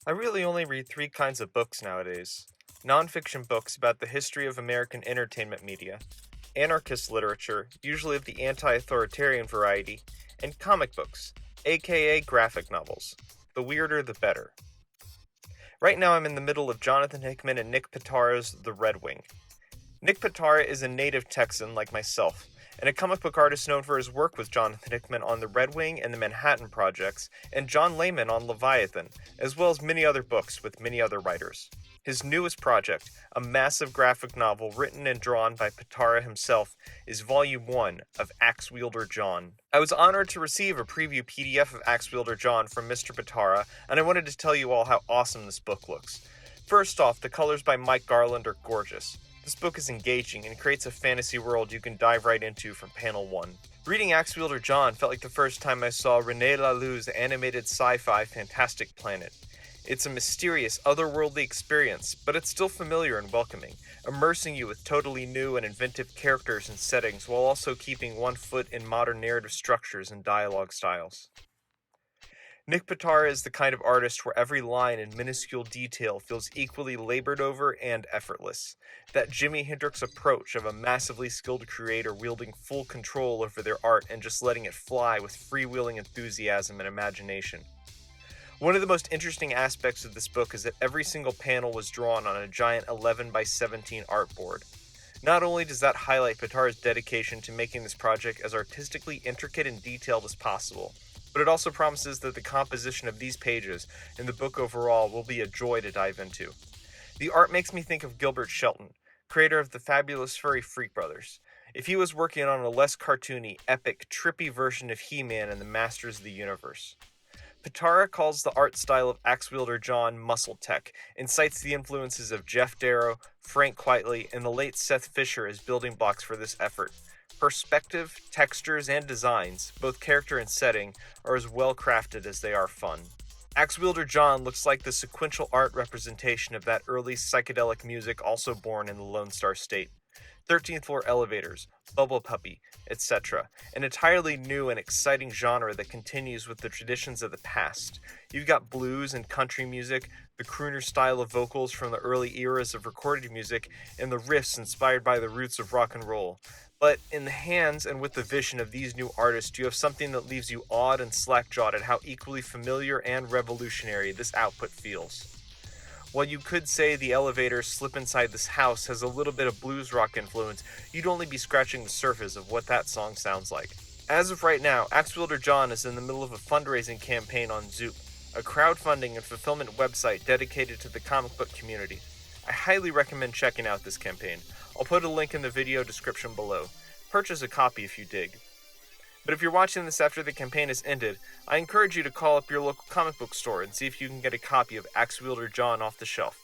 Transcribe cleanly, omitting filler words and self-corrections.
I really only read three kinds of books nowadays: nonfiction books about the history of American entertainment media, anarchist literature, usually of the anti authoritarian variety, and comic books, aka graphic novels. The weirder the better. Right now I'm in the middle of Jonathan Hickman and Nick Pitarra's The Red Wing. Nick Pitarra is a native Texan like myself, and a comic book artist known for his work with Jonathan Hickman on the Red Wing and the Manhattan Projects, and John Layman on Leviathan, as well as many other books with many other writers. His newest project, a massive graphic novel written and drawn by Pitarra himself, is Volume 1 of Ax-Wielder Jon. I was honored to receive a preview PDF of Ax-Wielder Jon from Mr. Pitarra, and I wanted to tell you all how awesome this book looks. First off, the colors by Mike Garland are gorgeous. This book is engaging and creates a fantasy world you can dive right into from panel 1. Reading Ax-Wielder Jon felt like the first time I saw René Laloux's animated sci-fi Fantastic Planet. It's a mysterious, otherworldly experience, but it's still familiar and welcoming, immersing you with totally new and inventive characters and settings while also keeping one foot in modern narrative structures and dialogue styles. Nick Pitarra is the kind of artist where every line and minuscule detail feels equally labored over and effortless. That Jimi Hendrix approach of a massively skilled creator wielding full control over their art and just letting it fly with freewheeling enthusiasm and imagination. One of the most interesting aspects of this book is that every single panel was drawn on a giant 11 by 17 artboard. Not only does that highlight Pitarra's dedication to making this project as artistically intricate and detailed as possible, but it also promises that the composition of these pages and the book overall will be a joy to dive into. The art makes me think of Gilbert Shelton, creator of the fabulous furry Freak Brothers, if he was working on a less cartoony, epic, trippy version of He-Man and the Masters of the Universe. Pitarra calls the art style of Ax-Wielder Jon muscle tech and cites the influences of Jeff Darrow, Frank Quitely, and the late Seth Fisher as building blocks for this effort. Perspective, textures, and designs, both character and setting, are as well crafted as they are fun. Ax-Wielder Jon looks like the sequential art representation of that early psychedelic music also born in the Lone Star State. 13th floor elevators, Bubble Puppy, etc. An entirely new and exciting genre that continues with the traditions of the past. You've got blues and country music, the crooner style of vocals from the early eras of recorded music, and the riffs inspired by the roots of rock and roll. But in the hands and with the vision of these new artists, you have something that leaves you awed and slack-jawed at how equally familiar and revolutionary this output feels. While you could say the elevator Slip Inside This House has a little bit of blues rock influence, you'd only be scratching the surface of what that song sounds like. As of right now, Ax-Wielder Jon is in the middle of a fundraising campaign on Zoop, a crowdfunding and fulfillment website dedicated to the comic book community. I highly recommend checking out this campaign. I'll put a link in the video description below. Purchase a copy if you dig. But if you're watching this after the campaign has ended, I encourage you to call up your local comic book store and see if you can get a copy of Ax-Wielder Jon off the shelf.